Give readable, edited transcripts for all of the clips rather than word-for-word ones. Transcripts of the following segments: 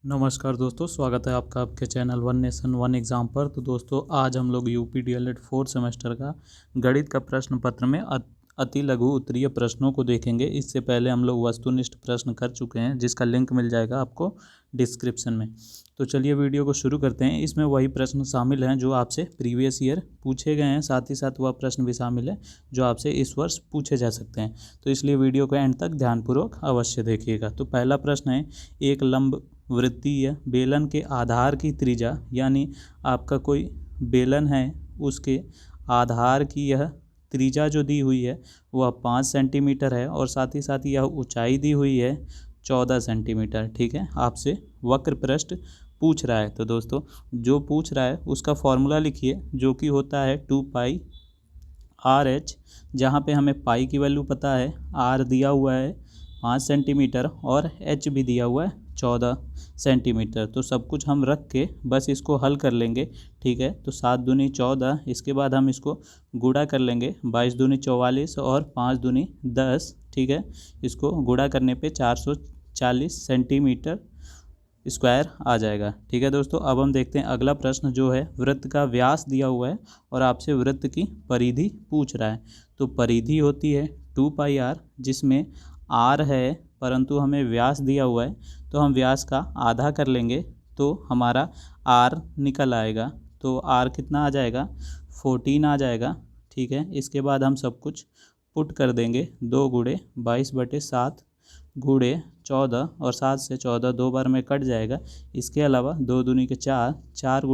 नमस्कार दोस्तों, स्वागत है आपका आपके channel one nation one exam पर। तो दोस्तों, आज हम लोग यूपी डीएलएड 4th सेमेस्टर का गणित का प्रश्न पत्र में अति लघु उत्तरीय प्रश्नों को देखेंगे। इससे पहले हम लोग वस्तुनिष्ठ प्रश्न कर चुके हैं, जिसका लिंक मिल जाएगा आपको डिस्क्रिप्शन में। तो चलिए वीडियो को शुरू करते हैं। इसमें वही प्रश्न शामिल हैं जो आपसे प्रीवियस ईयर पूछे गए हैं, साथ ही साथ वह प्रश्न भी शामिल है जो आपसे इस वर्ष पूछे जा सकते हैं। तो इसलिए वीडियो को एंड तक ध्यानपूर्वक अवश्य देखिएगा। तो पहला प्रश्न है, एक लंब वृत्तीय बेलन के आधार की त्रिज्या, यानी आपका कोई बेलन है, उसके आधार की यह त्रिज्या जो दी हुई है वह 5 सेंटीमीटर है और साथ ही साथ यह ऊंचाई दी हुई है 14 सेंटीमीटर। ठीक है, आपसे वक्र पृष्ठ पूछ रहा है। तो दोस्तों, जो पूछ रहा है उसका फॉर्मूला लिखिए, जो कि होता है 2 पाई आर एच, जहाँ पे हमें पाई की वैल्यू पता है, आर दिया हुआ है 5 सेंटीमीटर और एच भी दिया हुआ है 14 सेंटीमीटर। तो सब कुछ हम रख के बस इसको हल कर लेंगे। ठीक है, तो 7 दूनी 14, इसके बाद हम इसको गुणा कर लेंगे, 22 दूनी 44 और 5 दूनी 10। ठीक है, इसको गुणा करने पे 440 सेंटीमीटर स्क्वायर आ जाएगा। ठीक है दोस्तों, अब हम देखते हैं अगला प्रश्न जो है, वृत्त का व्यास दिया हुआ है और आपसे वृत्त की परिधि पूछ रहा है। तो परिधि होती है 2 पाई आर, जिसमें आर है परंतु हमें व्यास दिया हुआ है, तो हम व्यास का आधा कर लेंगे तो हमारा आर निकल आएगा। तो आर कितना आ जाएगा, 14 आ जाएगा। ठीक है, इसके बाद हम सब कुछ पुट कर देंगे, 2 गुणे 22/7 गुणे 14 और 7 से 14 दो बार में कट जाएगा। इसके अलावा 2 दूनी के 4, 4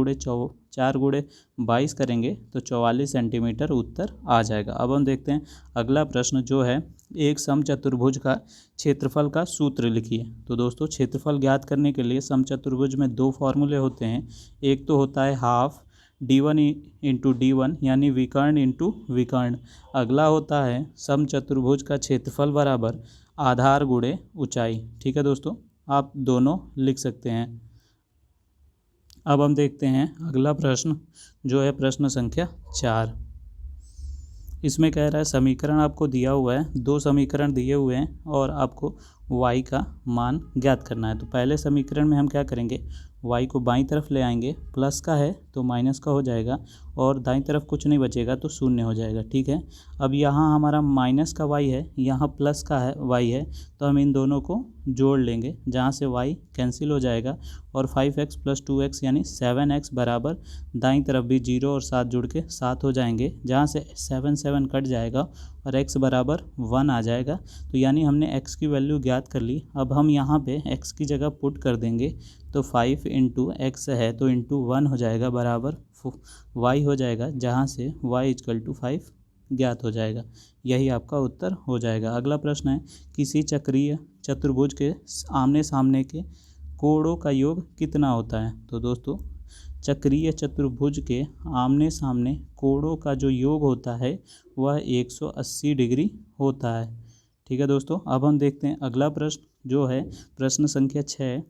गुणे 22 करेंगे तो 44 सेंटीमीटर उत्तर आ जाएगा। अब हम देखते हैं अगला प्रश्न जो है, एक समचतुर्भुज का क्षेत्रफल का सूत्र लिखिए। तो दोस्तों, क्षेत्रफल ज्ञात करने के लिए समचतुर्भुज में 2 फॉर्मूले होते हैं। एक तो होता है हाफ d1 इंटू d1, यानी विकर्ण इंटू विकर्ण। अगला होता है समचतुर्भुज का क्षेत्रफल बराबर आधार गुणे ऊंचाई। ठीक है दोस्तों, आप दोनों लिख सकते हैं। अब हम देखते हैं अगला प्रश्न जो है प्रश्न संख्या 4। इसमें कह रहा है समीकरण आपको दिया हुआ है, 2 समीकरण दिए हुए हैं और आपको y का मान ज्ञात करना है। तो पहले समीकरण में हम क्या करेंगे, y को बाईं तरफ ले आएंगे, प्लस का है तो माइनस का हो जाएगा और दाईं तरफ कुछ नहीं बचेगा तो शून्य हो जाएगा। ठीक है, अब यहाँ हमारा माइनस का y है, यहाँ प्लस का है y है, तो हम इन दोनों को जोड़ लेंगे, जहाँ से y कैंसिल हो जाएगा और 5x + 2x यानी 7x बराबर, दाईं तरफ भी 0 और 7 जुड़ के 7 हो जाएंगे, जहाँ से 7 कट जाएगा और x बराबर 1 आ जाएगा। तो यानी हमने x की वैल्यू ज्ञात कर ली। अब हम यहाँ पे x की जगह पुट कर देंगे, तो 5 इंटू एक्स है तो इंटू 1 हो जाएगा बराबर y हो जाएगा, जहाँ से y = 5 ज्ञात हो जाएगा। यही आपका उत्तर हो जाएगा। अगला प्रश्न है, किसी चक्रीय चतुर्भुज के आमने सामने के कोणों का योग कितना होता है। तो दोस्तों, चक्रीय चतुर्भुज के आमने सामने कोणों का जो योग होता है वह 180 डिग्री होता है। ठीक है दोस्तों, अब हम देखते हैं अगला प्रश्न जो है प्रश्न संख्या 6।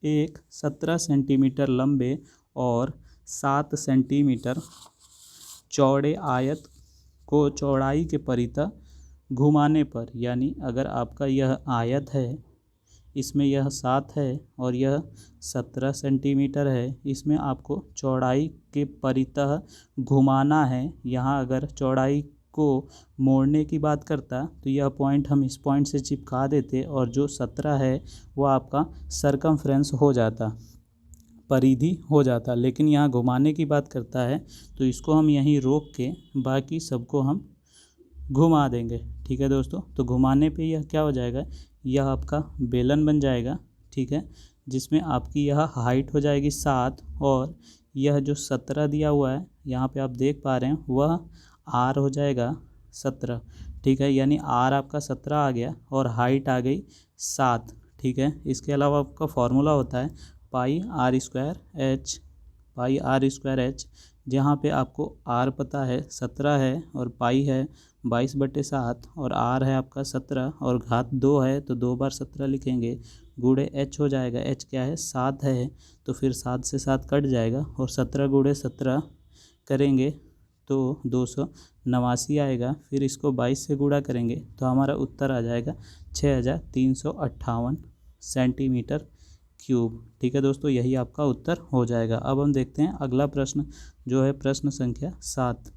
एक 17 सेंटीमीटर लंबे और 7 सेंटीमीटर चौड़े आयत को चौड़ाई के परितः घुमाने पर, यानी अगर आपका यह आयत है, इसमें यह 7 है और यह 17 सेंटीमीटर है, इसमें आपको चौड़ाई के परितः घुमाना है। यहाँ अगर चौड़ाई को मोड़ने की बात करता तो यह पॉइंट हम इस पॉइंट से चिपका देते और जो 17 है वो आपका सरकमफ्रेंस हो जाता, परिधि हो जाता। लेकिन यहाँ घुमाने की बात करता है तो इसको हम यहीं रोक के बाकी सबको हम घुमा देंगे। ठीक है दोस्तों, तो घुमाने पे यह क्या हो जाएगा, यह आपका बेलन बन जाएगा। ठीक है, जिसमें आपकी यह हाइट हो जाएगी 7 और यह जो 17 दिया हुआ है यहाँ पे आप देख पा रहे हैं वह आर हो जाएगा 17। ठीक है, यानी आर आपका 17 आ गया और हाइट आ गई 7। ठीक है, इसके अलावा आपका फॉर्मूला होता है पाई आर स्क्वायर एच, जहाँ पे आपको आर पता है 17 है और पाई है 22/7 और आर है आपका 17 और घात 2 है तो 2 बार 17 लिखेंगे, गुणे एच हो जाएगा। एच क्या है, 7 है, तो फिर 7 से 7 कट जाएगा और 17 गुणे 17 करेंगे तो 289 आएगा। फिर इसको 22 से गुणा करेंगे तो हमारा उत्तर आ जाएगा 6358 सेंटीमीटर क्यूब। ठीक है दोस्तों, यही आपका उत्तर हो जाएगा। अब हम देखते हैं अगला प्रश्न जो है प्रश्न संख्या 7।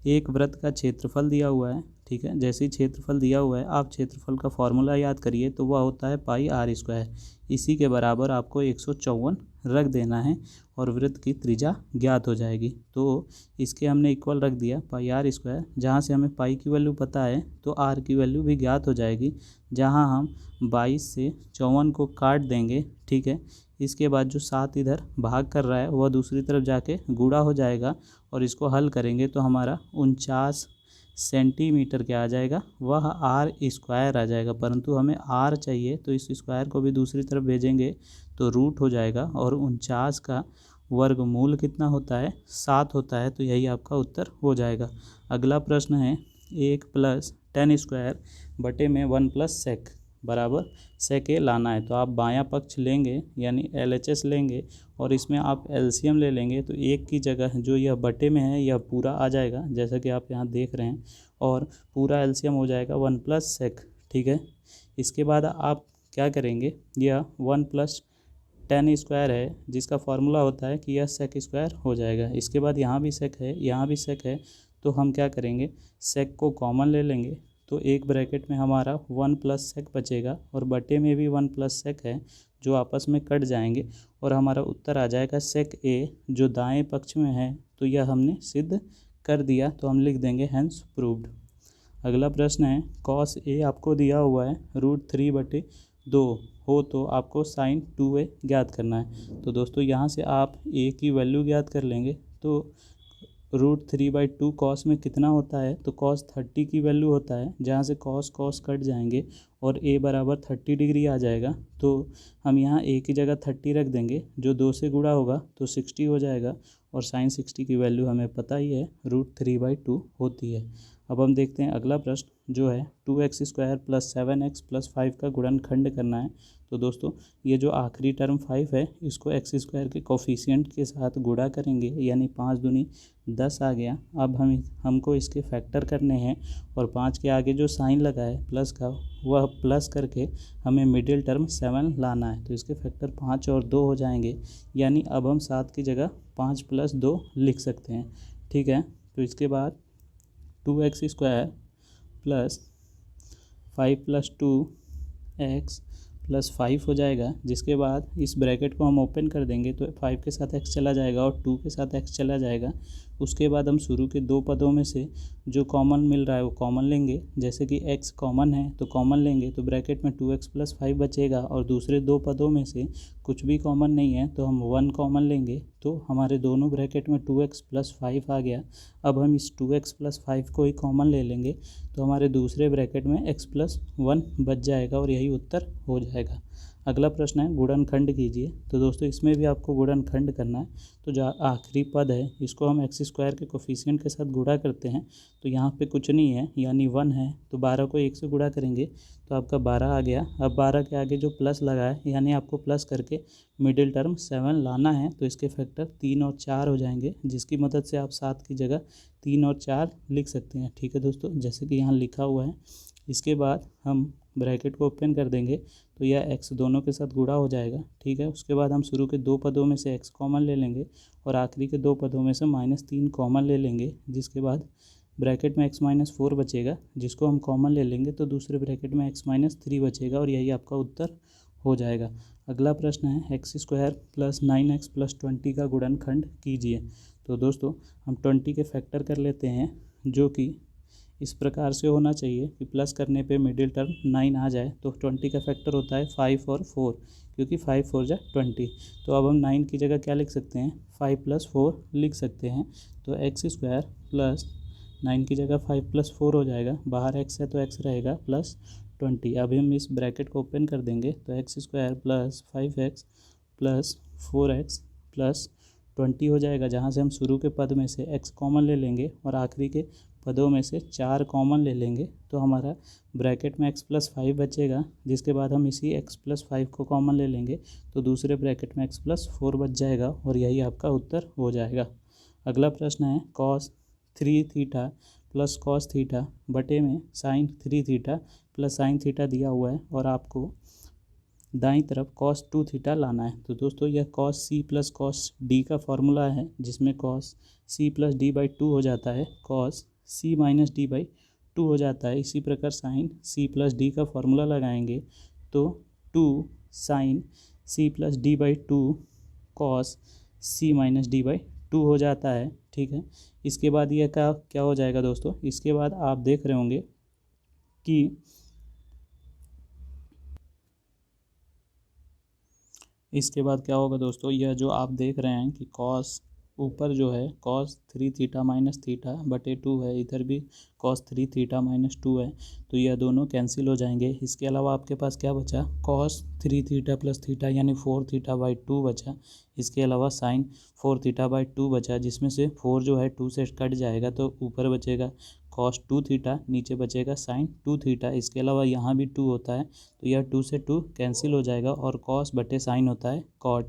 एक वृत्त का क्षेत्रफल दिया हुआ है। ठीक है, जैसे ही क्षेत्रफल दिया हुआ है आप क्षेत्रफल का फॉर्मूला याद करिए, तो वह होता है पाई आर स्क्वायर। इसी के बराबर आपको 154 रख देना है और वृत्त की त्रिज्या ज्ञात हो जाएगी। तो इसके हमने इक्वल रख दिया पाई आर स्क्वायर। जहाँ से हमें पाई की वैल्यू पता है तो आर की वैल्यू भी ज्ञात हो जाएगी। जहाँ हम 22 से 54 को काट देंगे। ठीक है, इसके बाद जो 7 इधर भाग कर रहा है वह दूसरी तरफ जाके गुणा हो जाएगा और इसको हल करेंगे तो हमारा 49 सेंटीमीटर क्या आ जाएगा, वह आर स्क्वायर आ जाएगा। परंतु हमें आर चाहिए तो इस स्क्वायर को भी दूसरी तरफ भेजेंगे तो रूट हो जाएगा और 49 का वर्गमूल कितना होता है, 7 होता है। तो यही आपका उत्तर हो जाएगा। अगला प्रश्न है 1 + tan स्क्वायर बटे में 1 + sec बराबर sec ए लाना है। तो आप बायां पक्ष लेंगे यानी LHS लेंगे और इसमें आप एलसीएम ले लेंगे। तो एक की जगह जो यह बटे में है यह पूरा आ जाएगा जैसा कि आप यहाँ देख रहे हैं, और पूरा एलसीएम हो जाएगा 1 + sec। ठीक है, इसके बाद आप क्या करेंगे, यह 1 + tan स्क्वायर है जिसका फॉर्मूला होता है कि यह sec स्क्वायर हो जाएगा। इसके बाद यहाँ भी sec है, यहाँ भी sec है, तो हम क्या करेंगे sec को कॉमन ले लेंगे। तो एक ब्रैकेट में हमारा 1 + sec बचेगा और बटे में भी 1 + sec है जो आपस में कट जाएंगे और हमारा उत्तर आ जाएगा sec a जो दाएं पक्ष में है। तो यह हमने सिद्ध कर दिया, तो हम लिख देंगे हैंस प्रूव्ड। अगला प्रश्न है cos a आपको दिया हुआ है √3/2 हो तो आपको sin 2a ज्ञात करना है। तो दोस्तों यहाँ से आप a की वैल्यू ज्ञात कर लेंगे। तो √3/2 कॉस में कितना होता है, तो cos 30 की वैल्यू होता है। जहाँ से cos कट जाएंगे और a बराबर 30 डिग्री आ जाएगा। तो हम यहाँ a की जगह 30 रख देंगे, जो 2 से गुणा होगा तो 60 हो जाएगा और sin 60 की वैल्यू हमें पता ही है √3/2 होती है। अब हम देखते हैं अगला प्रश्न जो है 2x² + 7x + 5 का गुणनखंड करना है। तो दोस्तों ये जो आखिरी टर्म 5 है इसको x² के कोफिशिएंट के साथ गुणा करेंगे यानी 5 दूनी 10 आ गया। अब हमको इसके फैक्टर करने हैं और 5 के आगे जो साइन लगा है प्लस का वह प्लस करके हमें मिडिल टर्म 7 लाना है। तो इसके फैक्टर 5 और 2 हो जाएंगे, यानी अब हम 7 की जगह 5 + 2 लिख सकते हैं। ठीक है, तो इसके बाद 2x² + 5 + 2x + 5 हो जाएगा। जिसके बाद इस ब्रैकेट को हम ओपन कर देंगे तो 5 के साथ x चला जाएगा और 2 के साथ x चला जाएगा। उसके बाद हम शुरू के दो पदों में से जो कॉमन मिल रहा है वो कॉमन लेंगे। जैसे कि x कॉमन है तो कॉमन लेंगे तो ब्रैकेट में 2x + 5 बचेगा और दूसरे दो पदों में से कुछ भी कॉमन नहीं है तो हम 1 कॉमन लेंगे। तो हमारे दोनों ब्रैकेट में 2x + 5 आ गया। अब हम इस 2x + 5 को ही कॉमन ले लेंगे तो हमारे दूसरे ब्रैकेट में x + 1 बच जाएगा और यही उत्तर हो जाएगा। अगला प्रश्न है गुणनखंड कीजिए। तो दोस्तों इसमें भी आपको गुणनखंड करना है। तो जो आखिरी पद है इसको हम x² के कोफिशिएंट के साथ गुणा करते हैं। तो यहाँ पे कुछ नहीं है यानी 1 है, तो 12 को 1 से गुणा करेंगे तो आपका 12 आ गया। अब 12 के आगे जो प्लस लगा है यानी आपको प्लस करके मिडिल टर्म 7 लाना है। तो इसके फैक्टर 3 और 4 हो जाएंगे, जिसकी मदद से आप 7 की जगह 3 और 4 लिख सकते हैं। ठीक है दोस्तों, जैसे कि यहाँ लिखा हुआ है। इसके बाद हम ब्रैकेट को ओपन कर देंगे तो यह x दोनों के साथ गुणा हो जाएगा। ठीक है, उसके बाद हम शुरू के दो पदों में से x कॉमन ले लेंगे और आखिरी के दो पदों में से -3 कॉमन ले लेंगे। जिसके बाद ब्रैकेट में x - 4 बचेगा, जिसको हम कॉमन ले लेंगे तो दूसरे ब्रैकेट में x - 3 बचेगा और यही आपका उत्तर हो जाएगा। अगला प्रश्न है x² + 9x + 20 का गुणनखंड कीजिए। तो दोस्तों हम 20 के फैक्टर कर लेते हैं, जो कि इस प्रकार से होना चाहिए कि प्लस करने पे मिडिल टर्म 9 आ जाए। तो 20 का फैक्टर होता है 5 और 4, क्योंकि 5 4 जा 20। तो अब हम 9 की जगह क्या लिख सकते हैं, 5 + 4 लिख सकते हैं। तो x² + 9 की जगह 5 + 4 हो जाएगा। बाहर x है तो x रहेगा +20। अभी हम इस ब्रैकेट को ओपन कर देंगे तो x² + 5x + 4x + 20 हो जाएगा। जहाँ से हम शुरू के पद में से x कॉमन ले लेंगे और आखिरी के पदों में से 4 कॉमन ले लेंगे तो हमारा ब्रैकेट में x + 5 बचेगा। जिसके बाद हम इसी x + 5 को कॉमन ले लेंगे तो दूसरे ब्रैकेट में x + 4 बच जाएगा और यही आपका उत्तर हो जाएगा। अगला प्रश्न है cos 3θ + cos θ बटे में sin 3θ + sin θ दिया हुआ है और आपको दाईं तरफ cos 2 थीटा लाना है। तो दोस्तों यह cos c plus cos d का फॉर्मूला है, जिसमें cos c plus D by two हो जाता है, cos c minus D by two हो जाता है। इसी प्रकार साइन c प्लस डी का फॉर्मूला लगाएंगे तो 2 sine c plus D by two cos c minus D by two हो जाता है। ठीक है, इसके बाद यह क्या हो जाएगा दोस्तों, इसके बाद आप देख रहे होंगे कि इसके बाद क्या होगा दोस्तों, यह जो आप देख रहे हैं कि कॉस ऊपर जो है cos 3 थीटा माइनस थीटा बटे 2 है, इधर भी cos 3 थीटा माइनस 2 है, तो यह दोनों कैंसिल हो जाएंगे। इसके अलावा आपके पास क्या बचा, cos 3 थीटा प्लस थीटा यानी 4 थीटा बाई 2 बचा। इसके अलावा साइन 4 थीटा बाई 2 बचा, जिसमें से 4 जो है 2 से कट जाएगा तो ऊपर बचेगा cos 2 थीटा, नीचे बचेगा साइन 2 थीटा। इसके अलावा यहाँ भी 2 होता है तो यह 2 से 2 कैंसिल हो जाएगा और cos बटे साइन होता है cot।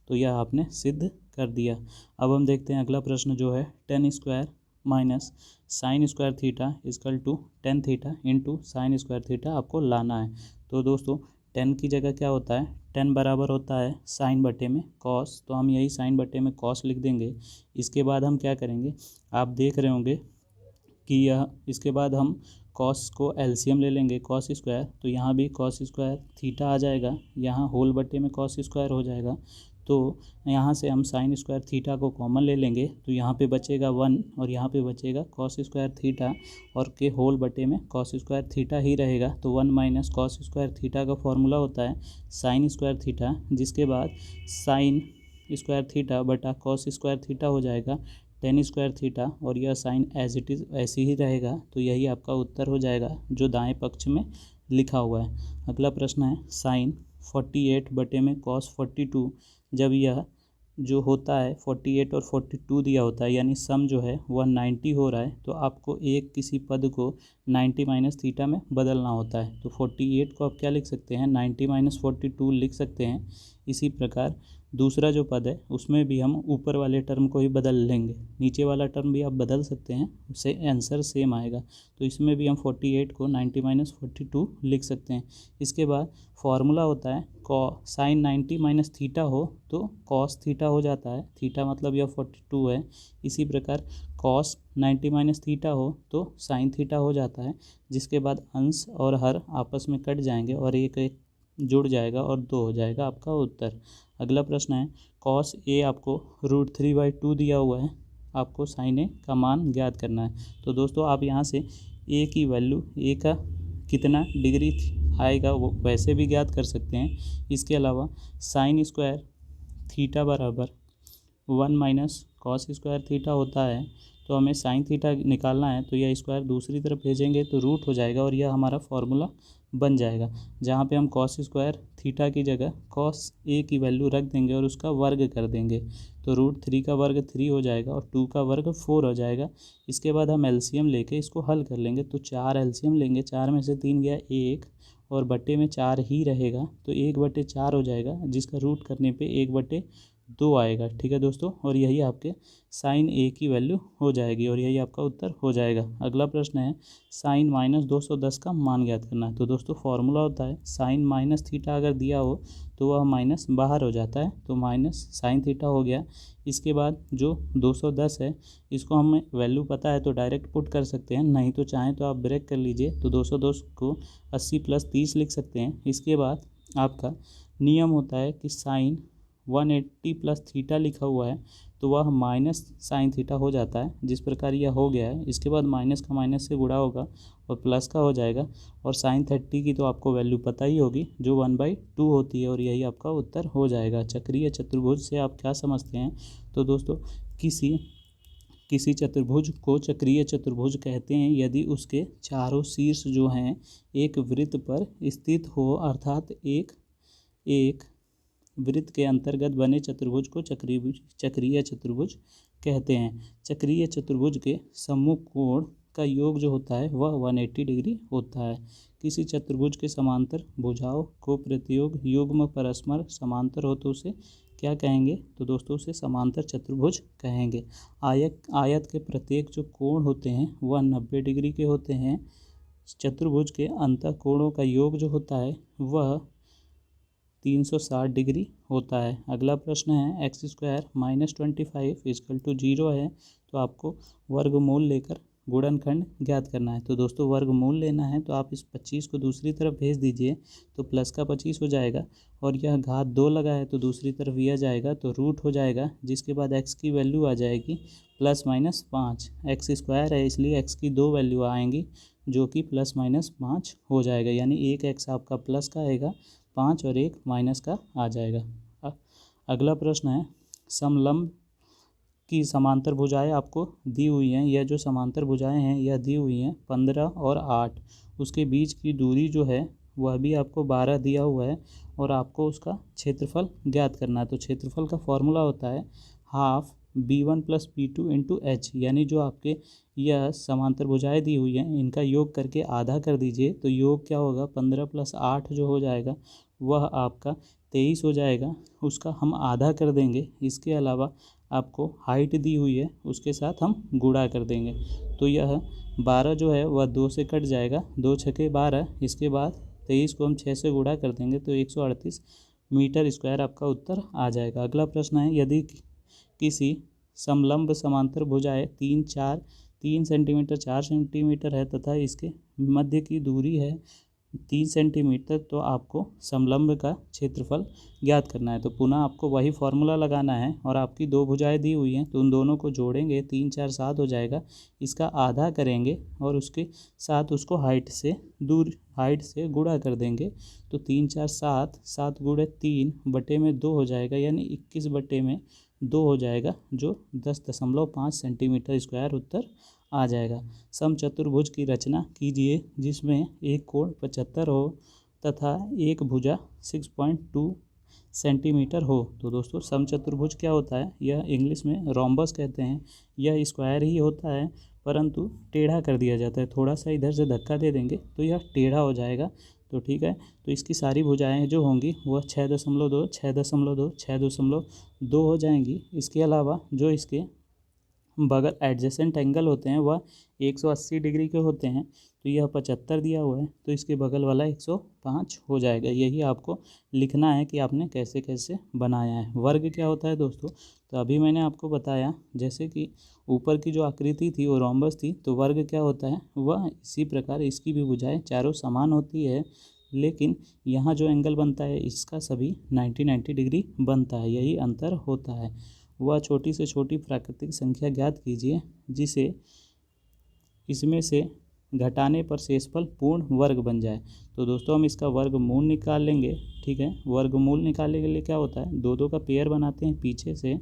तो यह आपने सिद्ध कर दिया। अब हम देखते हैं अगला प्रश्न जो है tan square minus sine square theta is equal to tan theta into sine square theta आपको लाना है। तो दोस्तों 10 की जगह क्या होता है, 10 बराबर होता है साइन बटे में कॉस, तो हम यही साइन बटे में कॉस लिख देंगे। इसके बाद हम क्या करेंगे, आप देख रहे होंगे कि यह इसके बाद हम कॉस को एलसीएम ले लेंगे कॉस स्क्वायर, तो यहाँ भी कॉस स्क्वायर थीटा आ जाएगा, यहाँ होल बटे में कॉस स्क्वायर हो जाएगा। तो यहाँ से हम साइन स्क्वायर थीटा को कॉमन ले लेंगे तो यहाँ पे बचेगा 1 और यहाँ पे बचेगा कॉस स्क्वायर थीटा और के होल बटे में कॉस स्क्वायर थीटा ही रहेगा। तो 1 माइनस कॉस स्क्वायर थीटा का फॉर्मूला होता है साइन स्क्वायर थीटा, जिसके बाद साइन स्क्वायर थीटा बटा कॉस स्क्वायर थीटा हो जाएगा टेन स्क्वायर थीटा, और यह साइन एज इट इज़ ऐसे ही रहेगा। तो यही आपका उत्तर हो जाएगा जो दाएं पक्ष में लिखा हुआ है। अगला प्रश्न है साइन 48 बटे में कॉस 42, जब यह जो होता है 48 और 42 दिया होता है यानी सम जो है वह 90 हो रहा है, तो आपको एक किसी पद को 90 माइनस थीटा में बदलना होता है। तो 48 को आप क्या लिख सकते हैं, 90 माइनस 42 लिख सकते हैं। इसी प्रकार दूसरा जो पद है उसमें भी हम ऊपर वाले टर्म को ही बदल लेंगे, नीचे वाला टर्म भी आप बदल सकते हैं, उससे आंसर सेम आएगा। तो इसमें भी हम 48 को 90 माइनस 42 लिख सकते हैं। इसके बाद फॉर्मूला होता है साइन 90 माइनस थीटा हो तो कॉस थीटा हो जाता है, थीटा मतलब यह 42 है। इसी प्रकार कॉस 90 माइनस थीटा हो तो साइन थीटा हो जाता है, जिसके बाद अंश और हर आपस में कट जाएंगे और एक एक जुड़ जाएगा और 2 हो जाएगा आपका उत्तर। अगला प्रश्न है कॉस ए आपको √3/2 दिया हुआ है, आपको साइन ए का मान ज्ञात करना है। तो दोस्तों आप यहाँ से ए की वैल्यू, ए का कितना डिग्री आएगा वो वैसे भी ज्ञात कर सकते हैं। इसके अलावा साइन स्क्वायर थीटा बराबर 1 माइनस कॉस स्क्वायर थीटा होता है, तो हमें साइन थीटा निकालना है, तो यह स्क्वायर दूसरी तरफ भेजेंगे तो रूट हो जाएगा और यह हमारा फॉर्मूला बन जाएगा, जहाँ पे हम कॉस स्क्वायर थीटा की जगह कॉस ए की वैल्यू रख देंगे और उसका वर्ग कर देंगे। तो √3 का वर्ग 3 हो जाएगा और 2 का वर्ग 4 हो जाएगा। इसके बाद हम एलसीएम लेके इसको हल कर लेंगे, तो 4 एलसीएम लेंगे, 4 में से 3 गया 1 और बटे में 4 ही रहेगा, तो 1/4 हो जाएगा, जिसका रूट करने पे 1/2 आएगा। ठीक है दोस्तों, और यही आपके साइन ए की वैल्यू हो जाएगी और यही आपका उत्तर हो जाएगा। अगला प्रश्न है साइन माइनस 210 का मान ज्ञात करना है। तो दोस्तों फॉर्मूला होता है साइन माइनस थीटा अगर दिया हो तो वह माइनस बाहर हो जाता है, तो माइनस साइन थीटा हो गया। इसके बाद जो 210 है इसको हमें वैल्यू पता है तो डायरेक्ट पुट कर सकते हैं, नहीं तो चाहें तो आप ब्रेक कर लीजिए, तो 210 को 80 + 30 लिख सकते हैं। इसके बाद आपका नियम होता है कि साइन 180 + थीटा लिखा हुआ है तो वह माइनस साइन थीटा हो जाता है, जिस प्रकार यह हो गया है। इसके बाद माइनस का माइनस से गुणा होगा और प्लस का हो जाएगा, और साइन 30 की तो आपको वैल्यू पता ही होगी जो 1/2 होती है, और यही आपका उत्तर हो जाएगा। चक्रीय चतुर्भुज से आप क्या समझते हैं, तो दोस्तों किसी चतुर्भुज को चक्रीय चतुर्भुज कहते हैं यदि उसके चारों शीर्ष जो हैं एक वृत्त पर स्थित हो, अर्थात एक वृत्त के अंतर्गत बने चतुर्भुज को चक्रीय चतुर्भुज कहते हैं। चक्रीय चतुर्भुज के सम्मुख कोण का योग जो होता है वह 180 डिग्री होता है। किसी चतुर्भुज के समांतर भुजाओं को प्रतियोग युग्म परस्पर समांतर हो तो उसे क्या कहेंगे, तो दोस्तों उसे समांतर चतुर्भुज कहेंगे। आयत के प्रत्येक जो कोण होते हैं वह 90 डिग्री के होते हैं। चतुर्भुज के अंतः कोणों का योग जो होता है वह 360 डिग्री होता है। अगला प्रश्न है X square minus 25 equal to 0 है, तो आपको वर्गमूल लेकर गुणनखंड ज्ञात करना है। तो दोस्तों वर्गमूल लेना है तो आप इस 25 को दूसरी तरफ भेज दीजिए, तो प्लस का 25 हो जाएगा, और यह घात 2 लगा है तो दूसरी तरफ यह जाएगा तो रूट हो जाएगा, जिसके बाद एक्स की वैल्यू आ जाएगी +-5। एक्स स्क्वायर है इसलिए एक्स की 2 वैल्यू आएंगी जो कि +-5 हो जाएगा, यानी एक एक्स आपका प्लस का आएगा 5 और एक माइनस का आ जाएगा। अगला प्रश्न है समलंब की समांतर भुजाएं आपको दी हुई हैं। यह जो समांतर भुजाएं हैं यह दी हुई हैं 15 और 8। उसके बीच की दूरी जो है वह भी आपको 12 दिया हुआ है और आपको उसका क्षेत्रफल ज्ञात करना है। तो क्षेत्रफल का फॉर्मूला होता है half b1 + b2 into H, यानी जो आपके यह समांतर भुजाएं दी हुई हैं इनका योग करके आधा कर दीजिए, तो योग क्या होगा 15 + 8 जो हो जाएगा वह आपका 23 हो जाएगा, उसका हम आधा कर देंगे। इसके अलावा आपको हाइट दी हुई है उसके साथ हम गुणा कर देंगे, तो यह 12 जो है वह 2 से कट जाएगा, 2 छके 12, इसके बाद 23 को हम 6 से गुणा कर देंगे तो 138 मीटर स्क्वायर आपका उत्तर आ जाएगा। अगला प्रश्न है यदि किसी समलंब समांतर भुजाएं 3 सेंटीमीटर 4 सेंटीमीटर है तथा इसके मध्य की दूरी है 3 सेंटीमीटर, तो आपको समलंब का क्षेत्रफल ज्ञात करना है। तो पुनः आपको वही फार्मूला लगाना है और आपकी 2 भुजाएं दी हुई हैं तो उन दोनों को जोड़ेंगे, 3 4 7 हो जाएगा, इसका आधा करेंगे और उसके साथ उसको हाइट से गुणा कर देंगे, तो 3 4 7, 7 गुणे 3 बटे में 2 हो जाएगा, यानी 21 बटे में 2 हो जाएगा, जो 10.5 सेंटीमीटर स्क्वायर उत्तर आ जाएगा। समचतुर्भुज की रचना कीजिए जिसमें एक कोण 75 हो तथा एक भुजा 6.2 सेंटीमीटर हो। तो दोस्तों समचतुर्भुज क्या होता है, यह इंग्लिश में रोम्बस कहते हैं। यह स्क्वायर ही होता है परंतु टेढ़ा कर दिया जाता है, थोड़ा सा इधर से धक्का दे देंगे तो यह टेढ़ा हो जाएगा। तो ठीक है, तो इसकी सारी भुजाएं जो होंगी वह 6.2, 6.2, 6.2 हो जाएंगी। इसके अलावा जो इसके बगल एडजेसेंट एंगल होते हैं वह 180 डिग्री के होते हैं, तो यह 75 दिया हुआ है तो इसके बगल वाला 105 हो जाएगा। यही आपको लिखना है कि आपने कैसे कैसे बनाया है। वर्ग क्या होता है दोस्तों, तो अभी मैंने आपको बताया जैसे कि ऊपर की जो आकृति थी वो रोम्बस थी, तो वर्ग क्या होता है वह इसी प्रकार इसकी भी भुजाएं चारों समान होती है, लेकिन यहाँ जो एंगल बनता है इसका सभी 90 डिग्री बनता है, यही अंतर होता है। वह छोटी से छोटी प्राकृतिक संख्या ज्ञात कीजिए जिसे इसमें से घटाने पर शेषफल पूर्ण वर्ग बन जाए। तो दोस्तों हम इसका वर्गमूल निकाल लेंगे। ठीक है, वर्गमूल निकालने के लिए क्या होता है, 2 का पेयर बनाते हैं पीछे से,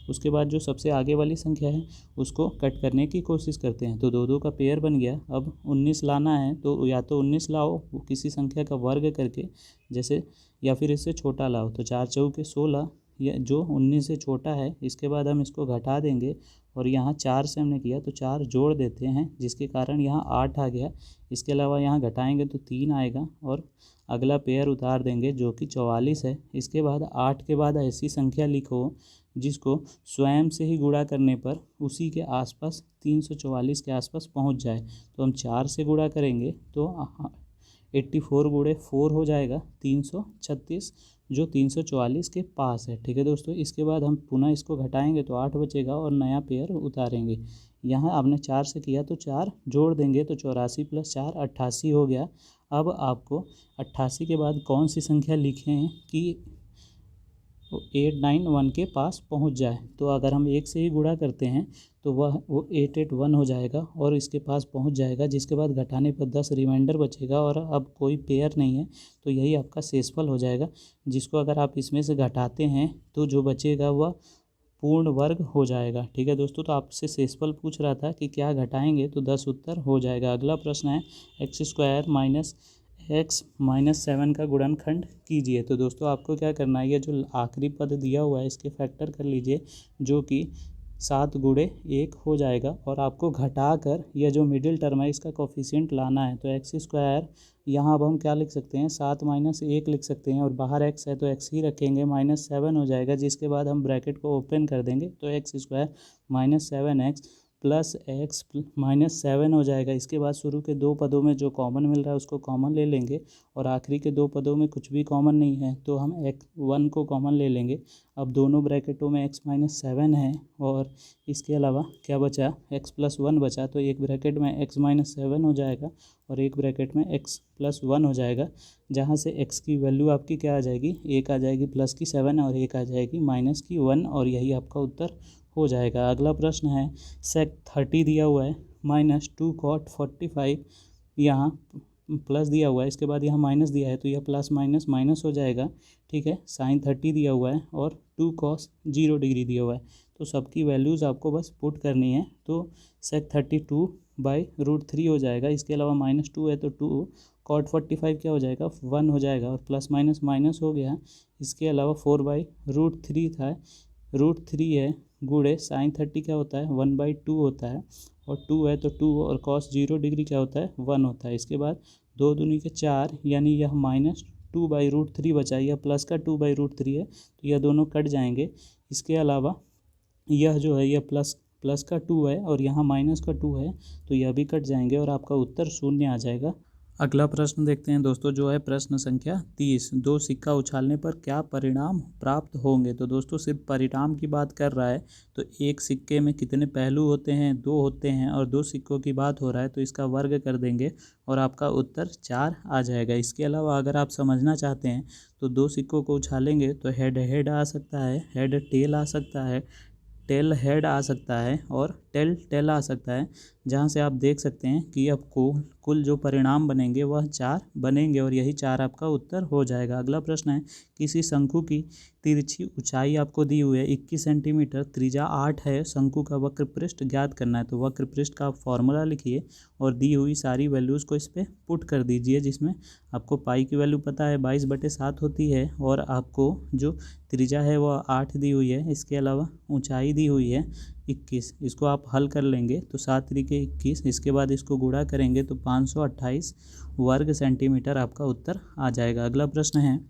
उसके बाद जो सबसे आगे वाली संख्या है उसको कट करने की कोशिश करते हैं, तो 2 का पेयर बन गया। अब 19 लाना है तो या तो 19 लाओ किसी संख्या का वर्ग करके जैसे, या फिर इससे छोटा लाओ, तो 4 चौके 16, या जो 19 से छोटा है। इसके बाद हम इसको घटा देंगे और यहाँ 4 से हमने किया तो 4 जोड़ देते हैं जिसके कारण यहाँ 8 आ गया। इसके अलावा यहाँ घटाएंगे तो 3 आएगा और अगला पेयर उतार देंगे जो कि 44 है। इसके बाद 8 के बाद ऐसी संख्या लिखो जिसको स्वयं से ही गुणा करने पर उसी के आसपास 344 के आसपास पहुँच जाए। तो हम 4 से गुणा करेंगे तो 84 गुणे 4 हो जाएगा 336, जो 344 के पास है। ठीक है दोस्तों, इसके बाद हम पुनः इसको घटाएंगे तो 8 बचेगा और नया पेयर उतारेंगे। यहाँ आपने 4 से किया तो 4 जोड़ देंगे तो 84 + 4 88 हो गया। अब आपको 88 के बाद कौन सी संख्या लिखें कि 891 के पास पहुंच जाए, तो अगर हम 1 से ही गुणा करते हैं तो वो 881 हो जाएगा और इसके पास पहुंच जाएगा, जिसके बाद घटाने पर 10 रिमाइंडर बचेगा और अब कोई पेयर नहीं है, तो यही आपका शेषफल हो जाएगा, जिसको अगर आप इसमें से घटाते हैं तो जो बचेगा वह पूर्ण वर्ग हो जाएगा। ठीक है दोस्तों, तो आपसे शेषफल पूछ रहा था कि क्या घटाएंगे तो 10 उत्तर हो जाएगा। अगला प्रश्न है x² - x - 7 का गुणनखंड कीजिए। तो दोस्तों आपको क्या करना है, ये जो आखिरी पद दिया हुआ है इसके फैक्टर कर लीजिए जो कि 7 गुणे 1 हो जाएगा, और आपको घटा कर यह जो मिडिल टर्म है इसका कोफिशिएंट लाना है। तो x² यहाँ अब हम क्या लिख सकते हैं, 7 - 1 लिख सकते हैं, और बाहर x है तो x ही रखेंगे, -7 हो जाएगा, जिसके बाद हम ब्रैकेट को ओपन कर देंगे तो x² - 7x plus x minus 7 हो जाएगा। इसके बाद शुरू के दो पदों में जो कॉमन मिल रहा है उसको कॉमन ले लेंगे और आखिरी के दो पदों में कुछ भी कॉमन नहीं है तो हम x1 को कॉमन ले लेंगे। अब दोनों ब्रैकेटों में x माइनस 7 है और इसके अलावा क्या बचा, x प्लस 1 बचा। तो एक ब्रैकेट में x माइनस 7 हो जाएगा और एक ब्रैकेट में x प्लस 1 हो जाएगा, जहाँ से x की वैल्यू आपकी क्या आ जाएगी, एक आ जाएगी प्लस की 7 और एक आ जाएगी माइनस की 1 और यही आपका उत्तर हो जाएगा। अगला प्रश्न है सेक 30 दिया हुआ है माइनस 2 कॉट 45, यहाँ प्लस दिया हुआ है, इसके बाद यहाँ माइनस दिया है तो यह प्लस माइनस माइनस हो जाएगा। ठीक है, साइन 30 दिया हुआ है और 2 कॉस 0 डिग्री दिया हुआ है, तो सबकी वैल्यूज़ आपको बस पुट करनी है। तो सेक 32/√3 हो जाएगा। इसके अलावा -2 है तो 2 कॉट 45 क्या हो जाएगा, 1 हो जाएगा और प्लस माइनस माइनस हो गया। इसके अलावा 4/√3 था, √3 है गुणे साइन 30 क्या होता है, 1/2 होता है और 2 है तो 2 और कॉस 0 डिग्री क्या होता है, 1 होता है। इसके बाद 2 दूनी के 4 यानी यह -2/√3 बचा, यह प्लस का 2/√3 है तो यह दोनों कट जाएंगे। इसके अलावा यह जो है यह प्लस का 2 है और यहाँ माइनस का 2 है तो यह भी कट जाएंगे और आपका उत्तर 0 आ जाएगा। अगला प्रश्न देखते हैं दोस्तों, जो है प्रश्न संख्या 30, दो सिक्का उछालने पर क्या परिणाम प्राप्त होंगे। तो दोस्तों सिर्फ परिणाम की बात कर रहा है तो एक सिक्के में कितने पहलू होते हैं, 2 होते हैं और 2 सिक्कों की बात हो रहा है तो इसका वर्ग कर देंगे और आपका उत्तर 4 आ जाएगा। इसके अलावा अगर आप समझना चाहते हैं तो 2 सिक्कों को उछालेंगे तो हेड हेड आ सकता है, हेड टेल आ सकता है, टेल हेड आ सकता है और टेल टेल आ सकता है, जहाँ से आप देख सकते हैं कि आपको कुल जो परिणाम बनेंगे वह 4 बनेंगे और यही 4 आपका उत्तर हो जाएगा। अगला प्रश्न है किसी शंकु की तिरछी ऊंचाई आपको दी हुई है 21 सेंटीमीटर, त्रिज्या 8 है, शंकु का वक्र पृष्ठ ज्ञात करना है। तो वक्र पृष्ठ का फॉर्मूला लिखिए और दी हुई सारी वैल्यूज़ को इस पर पुट कर दीजिए, जिसमें आपको पाई की वैल्यू पता है 22/7 होती है और आपको जो त्रिज्या है वह 8 दी हुई है। इसके अलावा ऊंचाई दी हुई है 21, इसको आप हल कर लेंगे तो 7 त्रिके 21, इसके बाद इसको गुणा करेंगे तो 528 वर्ग सेंटीमीटर आपका उत्तर आ जाएगा। अगला प्रश्न है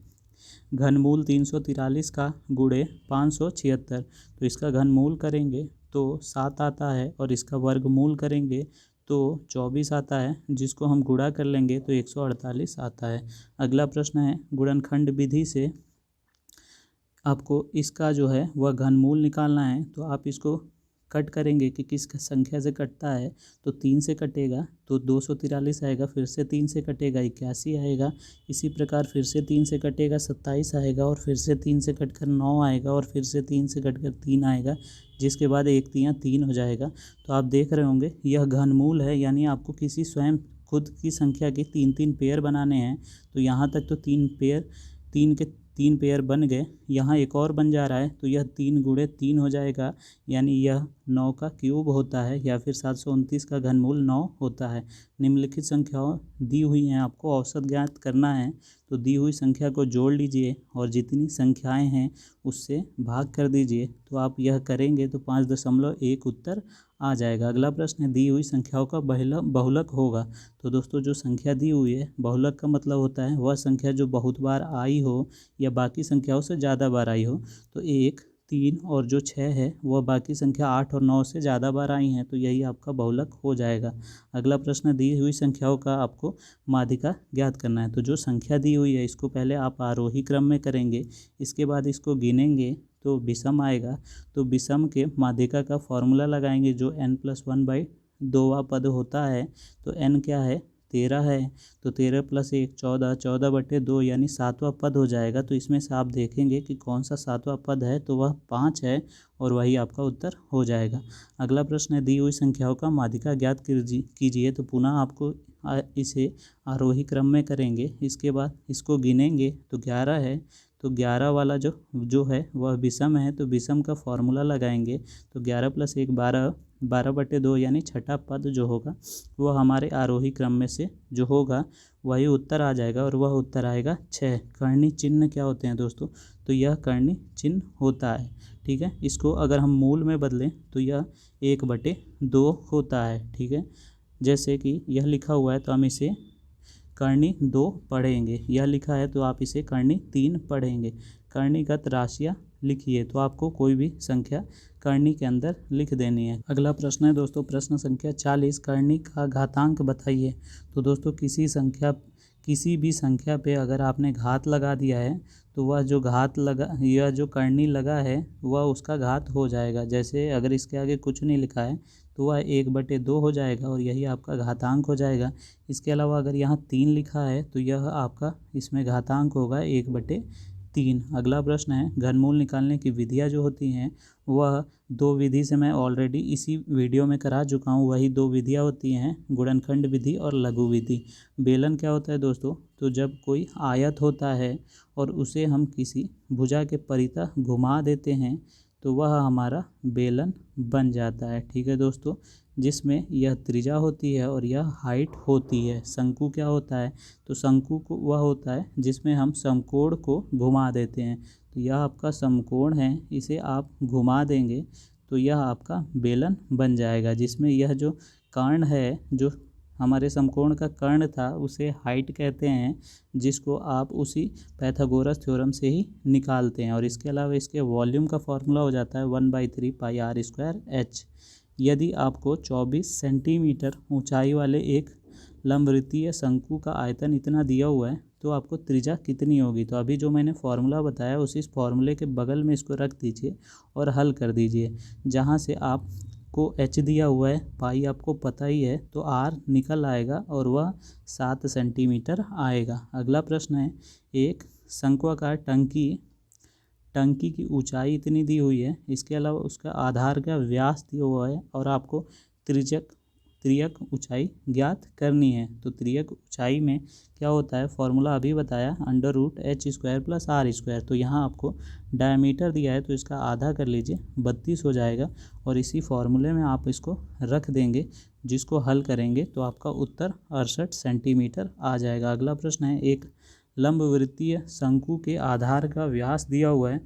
घनमूल 343 का गुणे 576, तो इसका घनमूल करेंगे तो 7 आता है और इसका वर्गमूल करेंगे तो 24 आता है, जिसको हम गुणा कर लेंगे तो 148 आता है। अगला प्रश्न है गुणनखंड विधि से आपको इसका जो है वह घनमूल निकालना है। तो आप इसको कट करेंगे कि किस संख्या से कटता है, तो 3 से कटेगा तो 243 आएगा, फिर से 3 से कटेगा 81 आएगा, इसी प्रकार फिर से 3 से कटेगा 27 आएगा और फिर से 3 से कटकर 9 आएगा और फिर से 3 से कटकर 3 आएगा, जिसके बाद 1 3 3 हो जाएगा। तो आप देख रहे होंगे यह घनमूल है, यानी आपको किसी स्वयं खुद की संख्या के 3 पेयर बनाने हैं। तो यहाँ तक तो 3 पेयर बन गए, यहाँ एक और बन जा रहा है तो यह 3 गुणे 3 हो जाएगा, यानी यह 9 का क्यूब होता है या फिर 729 का घनमूल 9 होता है। निम्नलिखित संख्याओं दी हुई हैं, आपको औसत ज्ञात करना है तो दी हुई संख्या को जोड़ लीजिए और जितनी संख्याएं हैं उससे भाग कर दीजिए। तो आप यह करेंगे तो 5.1 उत्तर आ जाएगा। अगला प्रश्न है दी हुई संख्याओं का बहुलक होगा। तो दोस्तों जो संख्या दी हुई है, बहुलक का मतलब होता है वह संख्या जो बहुत बार आई हो या बाकी संख्याओं से ज़्यादा बार आई हो। तो 1 3 और जो 6 है वह बाकी संख्या 8 और 9 से ज़्यादा बार आई हैं, तो यही आपका बहुलक हो जाएगा। अगला प्रश्न दी हुई संख्याओं का आपको माध्यिका ज्ञात करना है। तो जो संख्या दी हुई है इसको पहले आप आरोही क्रम में करेंगे, इसके बाद इसको गिनेंगे तो विषम आएगा, तो विषम के माध्यिका का फॉर्मूला लगाएंगे जो n+1/2वां पद होता है। तो n क्या है, 13 है, तो 13 + 1 14, 14/2 यानी 7वां पद हो जाएगा। तो इसमें से आप देखेंगे कि कौन सा 7वां पद है, तो वह 5 है और वही आपका उत्तर हो जाएगा। अगला प्रश्न है दी हुई संख्याओं का माध्यिका ज्ञात कीजिए। तो पुनः आपको इसे आरोही क्रम में करेंगे, इसके बाद इसको गिनेंगे तो 11 है, तो 11 वाला जो है वह विषम है, तो विषम का फॉर्मूला लगाएंगे तो 11 + 1 12, 12/2 यानी छठा पद जो होगा वह हमारे आरोही क्रम में से जो होगा वही उत्तर आ जाएगा और वह उत्तर आएगा 6। कर्णी चिन्ह क्या होते हैं दोस्तों, तो यह कर्णी चिन्ह होता है। ठीक है, इसको अगर हम मूल में बदलें तो यह 1/2 होता है। ठीक है, जैसे कि यह लिखा हुआ है तो हम इसे कर्णी 2 पढ़ेंगे, यह लिखा है तो आप इसे कर्णी 3 पढ़ेंगे। कर्णीगत राशियाँ लिखिए। तो आपको कोई भी संख्या करनी के अंदर लिख देनी है। अगला प्रश्न है दोस्तों प्रश्न संख्या 40, करनी का घातांक बताइए। तो दोस्तों किसी भी संख्या पे अगर आपने घात लगा दिया है तो वह जो घात लगा या जो करनी लगा है वह उसका घात हो जाएगा। जैसे अगर इसके आगे कुछ नहीं लिखा है तो वह 1/2 हो जाएगा और यही आपका घातांक हो जाएगा। इसके अलावा अगर यहाँ 3 लिखा है तो यह आपका इसमें घातांक होगा 1/3। अगला प्रश्न है घनमूल निकालने की विधियाँ जो होती हैं वह 2 विधि से मैं ऑलरेडी इसी वीडियो में करा चुका हूँ। वही 2 विधियाँ होती हैं, गुणनखंड विधि और लघु विधि। बेलन क्या होता है दोस्तों, तो जब कोई आयत होता है और उसे हम किसी भुजा के परितः घुमा देते हैं तो वह हमारा बेलन बन जाता है। ठीक है दोस्तों, जिसमें यह त्रिज्या होती है और यह हाइट होती है। शंकु क्या होता है, तो शंकु को वह होता है जिसमें हम समकोण को घुमा देते हैं। तो यह आपका समकोण है, इसे आप घुमा देंगे तो यह आपका बेलन बन जाएगा। जिसमें यह जो कर्ण है, जो हमारे समकोण का कर्ण था, उसे हाइट कहते हैं, जिसको आप उसी पाइथागोरस थ्योरम से ही निकालते हैं। और इसके अलावा इसके वॉल्यूम का फॉर्मूला हो जाता है 1/3 पाई r स्क्वायर h। यदि आपको 24 सेंटीमीटर ऊंचाई वाले एक लंबवृत्तीय शंकु का आयतन इतना दिया हुआ है तो आपको त्रिज्या कितनी होगी। तो अभी जो मैंने फार्मूला बताया उसी फार्मूले के बगल में इसको रख दीजिए और हल कर दीजिए। जहाँ से आपको h दिया हुआ है, पाई आपको पता ही है, तो r निकल आएगा और वह 7 सेंटीमीटर आएगा। अगला प्रश्न है एक शंक्वाकार टंकी की ऊंचाई इतनी दी हुई है, इसके अलावा उसका आधार का व्यास दिया हुआ है और आपको त्रियक ऊंचाई ज्ञात करनी है। तो त्रियक ऊंचाई में क्या होता है, फॉर्मूला अभी बताया, √h² + r²। तो यहाँ आपको डायमीटर दिया है तो इसका आधा कर लीजिए, 32 हो जाएगा और इसी फॉर्मूले में आप इसको रख देंगे। जिसको हल करेंगे तो आपका उत्तर 68 सेंटीमीटर आ जाएगा। अगला प्रश्न है एक लंबवृत्तीय शंकु के आधार का व्यास दिया हुआ है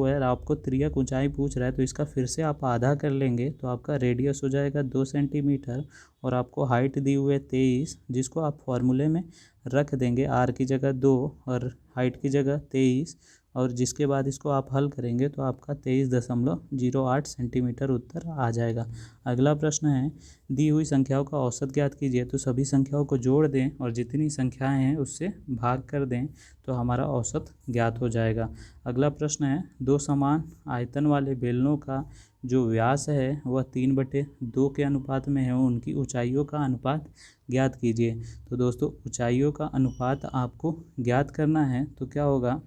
और आपको त्रियक ऊंचाई पूछ रहा है तो इसका फिर से आप आधा कर लेंगे तो आपका रेडियस हो जाएगा 2 सेंटीमीटर और आपको हाइट दी हुई है 23, जिसको आप फॉर्मूले में रख देंगे, r की जगह 2 और हाइट की जगह 23, और जिसके बाद इसको आप हल करेंगे तो आपका 23.08 सेंटीमीटर उत्तर आ जाएगा। अगला प्रश्न है दी हुई संख्याओं का औसत ज्ञात कीजिए। तो सभी संख्याओं को जोड़ दें और जितनी संख्याएं हैं उससे भाग कर दें तो हमारा औसत ज्ञात हो जाएगा। अगला प्रश्न है 2 समान आयतन वाले बेलनों का जो व्यास है वह 3/2 के अनुपात में है, उनकी ऊंचाइयों का अनुपात ज्ञात कीजिए। तो दोस्तों ऊंचाइयों का अनुपात आपको ज्ञात करना है तो क्या होगा,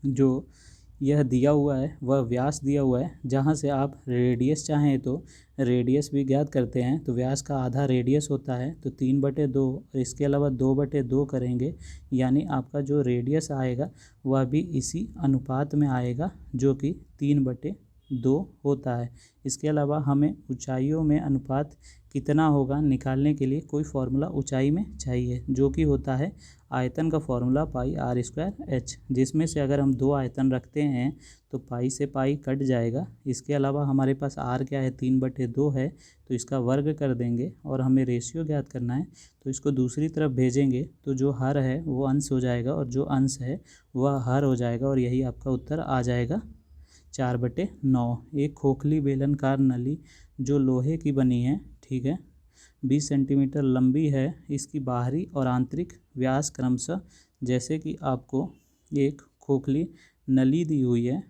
जो यह दिया हुआ है वह व्यास दिया हुआ है, जहाँ से आप रेडियस चाहें तो रेडियस भी ज्ञात करते हैं। तो व्यास का आधा रेडियस होता है तो 3/2 और इसके अलावा 2/2 करेंगे, यानी आपका जो रेडियस आएगा वह भी इसी अनुपात में आएगा जो कि 3/2 होता है। इसके अलावा हमें ऊंचाइयों में अनुपात कितना होगा निकालने के लिए कोई फॉर्मूला ऊंचाई में चाहिए, जो कि होता है आयतन का फॉर्मूला पाई r² h, जिसमें से अगर हम 2 आयतन रखते हैं तो पाई से पाई कट जाएगा। इसके अलावा हमारे पास r क्या है, 3/2 है, तो इसका वर्ग कर देंगे और हमें रेशियो ज्ञात करना है तो इसको दूसरी तरफ भेजेंगे तो जो हर है वो अंश हो जाएगा और जो अंश है वह हर हो जाएगा और यही आपका उत्तर आ जाएगा 4/9। एक खोखली बेलनकार नली जो लोहे की बनी है, ठीक है, 20 सेंटीमीटर लंबी है, इसकी बाहरी और आंतरिक व्यास क्रमशः, जैसे कि आपको एक खोखली नली दी हुई है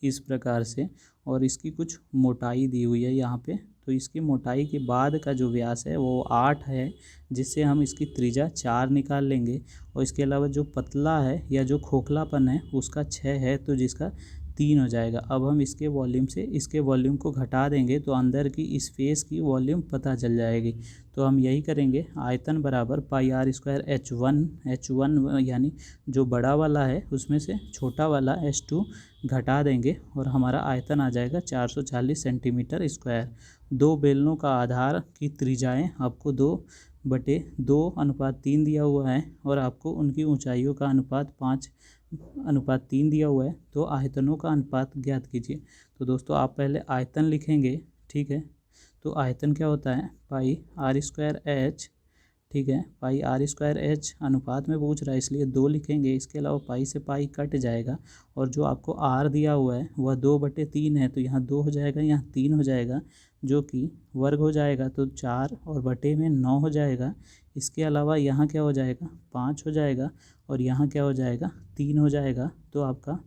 इस प्रकार से और इसकी कुछ मोटाई दी हुई है यहाँ पे, तो इसकी मोटाई के बाद का जो व्यास है वो 8 है, जिससे हम इसकी त्रिज्या 4 निकाल लेंगे। और इसके अलावा जो पतला है या जो खोखलापन है उसका 6 है, तो जिसका 3 हो जाएगा। अब हम इसके वॉल्यूम से इसके वॉल्यूम को घटा देंगे तो अंदर की स्पेस की वॉल्यूम पता चल जाएगी। तो हम यही करेंगे, आयतन बराबर पाई r² h1 यानी जो बड़ा वाला है उसमें से छोटा वाला h2 घटा देंगे और हमारा आयतन आ जाएगा 440 सेंटीमीटर स्क्वायर। 2 बेलनों का आधार की त्रिज्याएँ आपको 2/2:3 दिया हुआ है और आपको उनकी ऊंचाइयों का अनुपात 5/3 दिया हुआ है। तो आयतनों का अनुपात ज्ञात कीजिए। तो दोस्तों आप पहले आयतन लिखेंगे, ठीक है, तो आयतन क्या होता है, पाई r² h, ठीक है। पाई आर स्क्वायर एच अनुपात में पूछ रहा है इसलिए 2 लिखेंगे। इसके अलावा पाई से पाई कट जाएगा और जो आपको आर दिया हुआ है वह 2/3 है, तो यहाँ 2 हो जाएगा, यहाँ 3 हो जाएगा, जो कि वर्ग हो जाएगा तो 4 और बटे में 9 हो जाएगा। इसके अलावा यहाँ क्या हो जाएगा, 5 हो जाएगा और यहाँ क्या हो जाएगा, 3 हो जाएगा। तो आपका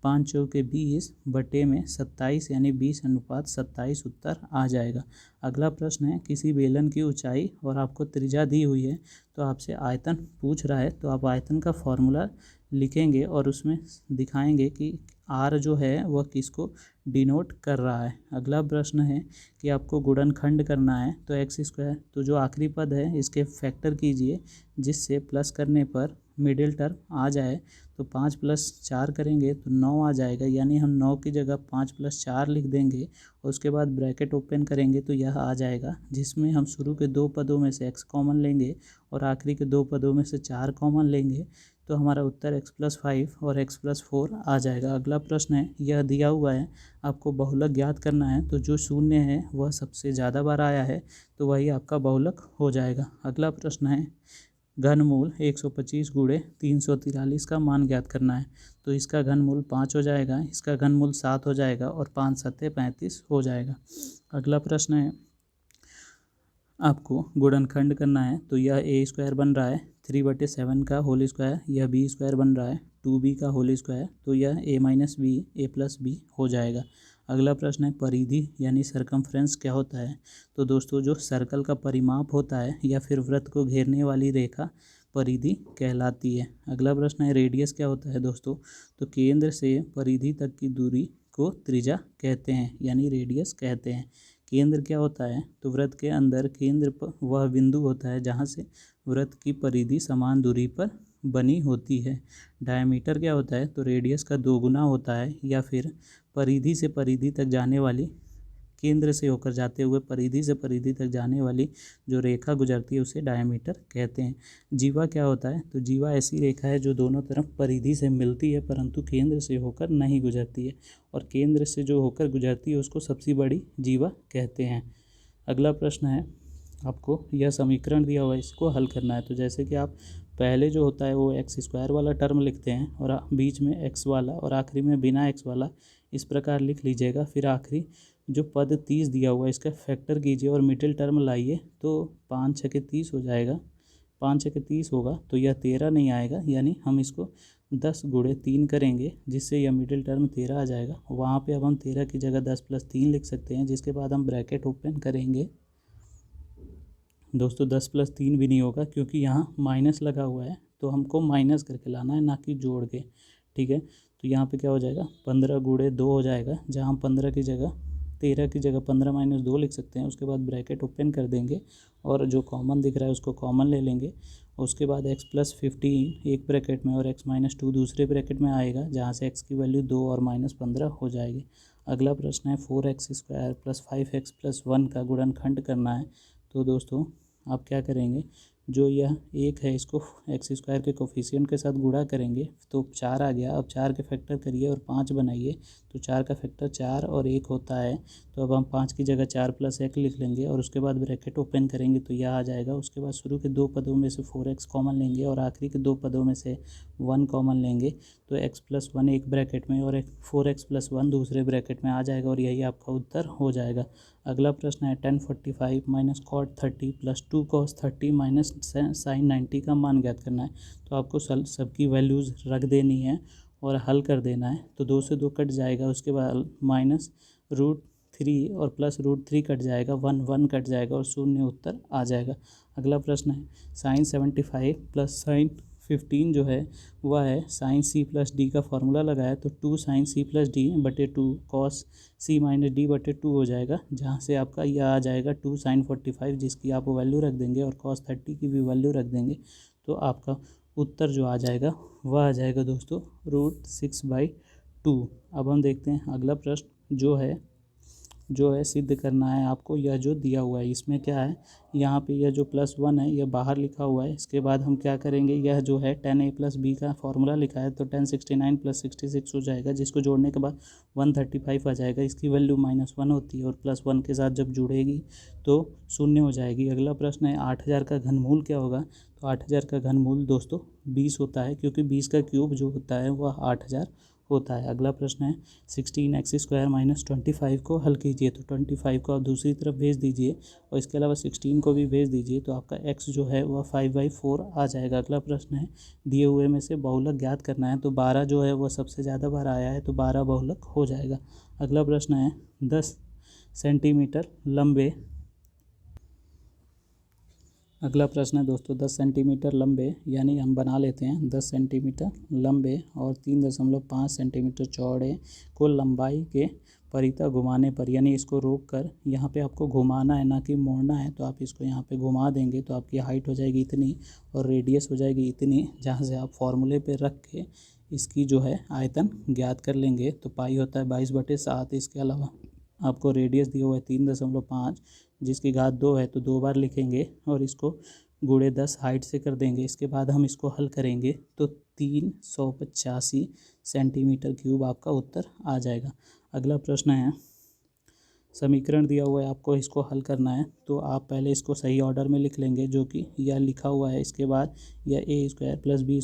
5 चौके 20 बटे में 27 यानी 20:27 उत्तर आ जाएगा। अगला प्रश्न है, किसी बेलन की ऊंचाई और आपको त्रिज्या दी हुई है तो आपसे आयतन पूछ रहा है, तो आप आयतन का फॉर्मूला लिखेंगे और उसमें दिखाएंगे कि आर जो है वह किसको डिनोट कर रहा है। अगला प्रश्न है कि आपको गुणनखंड करना है, तो एक्स स्क्वायर, तो जो आखिरी पद है इसके फैक्टर कीजिए जिससे प्लस करने पर मिडिल टर्म आ जाए। तो 5 + 4 करेंगे तो 9 आ जाएगा, यानी हम 9 की जगह 5 + 4 लिख देंगे और उसके बाद ब्रैकेट ओपन करेंगे तो यह आ जाएगा, जिसमें हम शुरू के 2 पदों में से x कॉमन लेंगे और आखिरी के 2 पदों में से 4 कॉमन लेंगे। तो हमारा उत्तर x + 5 और x + 4 आ जाएगा। अगला प्रश्न है, यह दिया हुआ है, आपको बहुलक ज्ञात करना है, तो जो शून्य है वह सबसे ज़्यादा बार आया है तो वही आपका बहुलक हो जाएगा। अगला प्रश्न है, घनमूल 125 × 343 का मान ज्ञात करना है, तो इसका घनमूल 5 हो जाएगा, इसका घनमूल 7 हो जाएगा और 5 × 7 = 35 हो जाएगा। अगला प्रश्न है, आपको गुणनखंड करना है, तो यह a² बन रहा है 3/7 का होल स्क्वायर, यह b² बन रहा है 2b का होल स्क्वायर, तो यह a - b a+b हो जाएगा। अगला प्रश्न है, परिधि यानी सरकमफ्रेंस क्या होता है, तो दोस्तों जो सर्कल का परिमाप होता है या फिर वृत्त को घेरने वाली रेखा परिधि कहलाती है। अगला प्रश्न है, रेडियस क्या होता है दोस्तों, तो केंद्र से परिधि तक की दूरी को त्रिज्या कहते हैं यानी रेडियस कहते हैं। केंद्र क्या होता है, तो वृत्त के अंदर केंद्र पर वह बिंदु होता है जहाँ से वृत्त की परिधि समान दूरी पर बनी होती है। डायमीटर क्या होता है, तो रेडियस का 2 गुना होता है या फिर परिधि से परिधि तक जाने वाली, केंद्र से होकर जाते हुए परिधि से परिधि तक जाने वाली जो रेखा गुजरती है उसे डायमीटर कहते हैं। जीवा क्या होता है, तो जीवा ऐसी रेखा है जो दोनों तरफ परिधि से मिलती है परंतु केंद्र से होकर नहीं गुजरती है, और केंद्र से जो होकर गुजरती है उसको सबसे बड़ी जीवा कहते हैं। अगला प्रश्न है, आपको यह समीकरण दिया हुआ है, इसको हल करना है। तो जैसे कि आप पहले जो होता है वो x² वाला टर्म लिखते हैं और बीच में x वाला और आखिरी में बिना x वाला, इस प्रकार लिख लीजिएगा। फिर आखिरी जो पद 30 दिया हुआ है इसका फैक्टर कीजिए और मिडिल टर्म लाइए, तो 5 × 6 = 30 हो जाएगा, 5 × 6 = 30 होगा, तो यह 13 नहीं आएगा, यानी हम इसको 10 × 3 करेंगे जिससे यह मिडिल टर्म 13 आ जाएगा। वहाँ पे अब हम 13 की जगह 10 + 3 लिख सकते हैं, जिसके बाद हम ब्रैकेट ओपन करेंगे। दोस्तों 10 + 3 भी नहीं होगा क्योंकि यहाँ माइनस लगा हुआ है, तो हमको माइनस करके लाना है ना कि जोड़ के, ठीक है। तो यहाँ पे क्या हो जाएगा, 15 × 2 हो जाएगा, जहाँ हम 13 की जगह 15 - 2 लिख सकते हैं। उसके बाद ब्रैकेट ओपन कर देंगे और जो कॉमन दिख रहा है उसको कॉमन ले लेंगे। उसके बाद x + 15 एक ब्रैकेट में और x - 2 दूसरे ब्रैकेट में आएगा, जहाँ से x की वैल्यू 2 और -15 हो जाएगी। अगला प्रश्न है, 4x² + 5x + 1 का गुणनखंड करना है। तो दोस्तों आप क्या करेंगे, जो यह 1 है इसको x² के कोफिशिएंट के साथ गुणा करेंगे तो 4 आ गया। अब 4 के फैक्टर करिए और 5 बनाइए, तो 4 का फैक्टर 4 और 1 होता है, तो अब हम 5 की जगह 4 + 1 लिख लेंगे और उसके बाद ब्रैकेट ओपन करेंगे तो यह आ जाएगा। उसके बाद शुरू के 2 पदों में से 4x कॉमन लेंगे और आखिरी के 2 पदों में से 1 कॉमन लेंगे, तो x + 1 एक ब्रैकेट में और 4x + 1 दूसरे ब्रैकेट में आ जाएगा और यही आपका उत्तर हो जाएगा। अगला प्रश्न है, tan 45 - cot 30 + 2 cos 30 - sin 90 का मान ज्ञात करना है। तो आपको सबकी वैल्यूज़ रख देनी है और हल कर देना है। तो 2 से 2 कट जाएगा, उसके बाद -√3 और +√3 कट जाएगा, 1 कट जाएगा और 0 उत्तर आ जाएगा। अगला प्रश्न है, sin 75 + sin 15 जो है वह है sin c + d का फॉर्मूला लगाया, तो 2 sin c + d/2 cos c - d/2 हो जाएगा, जहाँ से आपका यह आ जाएगा 2 sin 45, जिसकी आप वैल्यू रख देंगे और cos 30 की भी वैल्यू रख देंगे, तो आपका उत्तर जो आ जाएगा वह आ जाएगा दोस्तों √6/2। अब हम देखते हैं अगला प्रश्न जो है जो है सिद्ध करना है आपको। यह जो दिया हुआ है इसमें क्या है, यहाँ पे यह जो +1 है यह बाहर लिखा हुआ है। इसके बाद हम क्या करेंगे, यह जो है tan a + b का फॉर्मूला लिखा है तो tan 69 + 66 हो जाएगा, जिसको जोड़ने के बाद 135 आ जाएगा। इसकी वैल्यू -1 होती है और +1 के साथ जब जुड़ेगी तो 0 हो जाएगी। अगला प्रश्न है 8000 का घनमूल क्या होगा। तो 8000 का घनमूल दोस्तों 20 होता है, क्योंकि 20 का क्यूब जो होता है वह 8000 होता है। अगला प्रश्न है 16x² - 25 को हल कीजिए। तो 25 को आप दूसरी तरफ भेज दीजिए और इसके अलावा 16 को भी भेज दीजिए, तो आपका x जो है वह 5/4 आ जाएगा। अगला प्रश्न है दिए हुए में से बहुलक ज्ञात करना है। तो 12 जो है वह सबसे ज़्यादा बार आया है तो 12 बहुलक हो जाएगा। अगला प्रश्न है 10 सेंटीमीटर लंबे अगला प्रश्न है दोस्तों 10 सेंटीमीटर लंबे, यानी हम बना लेते हैं 10 सेंटीमीटर लंबे और 3.5 सेंटीमीटर चौड़े को लंबाई के परितः घुमाने पर, यानी इसको रोक कर यहाँ पे आपको घुमाना है ना कि मोड़ना है। तो आप इसको यहाँ पे घुमा देंगे तो आपकी हाइट हो जाएगी इतनी और रेडियस हो जाएगी इतनी, जहाँ से आप फॉर्मूले पे रख के इसकी जो है आयतन ज्ञात कर लेंगे। तो पाई होता है 22/7। इसके अलावा आपको रेडियस दिया हुआ है 3.5, जिसकी घात 2 है तो 2 बार लिखेंगे और इसको गुणे 10 हाइट से कर देंगे। इसके बाद हम इसको हल करेंगे तो 385 सेंटीमीटर क्यूब आपका उत्तर आ जाएगा। अगला प्रश्न है समीकरण दिया हुआ है, आपको इसको हल करना है। तो आप पहले इसको सही ऑर्डर में लिख लेंगे, जो कि यह लिखा हुआ है। इसके बाद यह a² + b²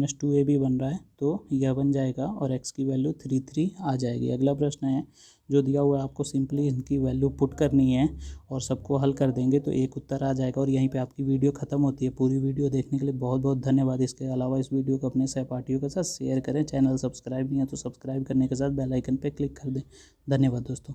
- 2ab बन रहा है तो यह बन जाएगा और x की वैल्यू 33 आ जाएगी। अगला प्रश्न है जो दिया हुआ है, आपको सिंपली इनकी वैल्यू पुट करनी है और सबको हल कर देंगे तो एक उत्तर आ जाएगा और यहीं पे आपकी वीडियो ख़त्म होती है। पूरी वीडियो देखने के लिए बहुत बहुत धन्यवाद। इसके अलावा इस वीडियो को अपने सहपाठियों के साथ शेयर करें। चैनल सब्सक्राइब नहीं है तो सब्सक्राइब करने के साथ बेल आइकन पर क्लिक कर दें। धन्यवाद दोस्तों।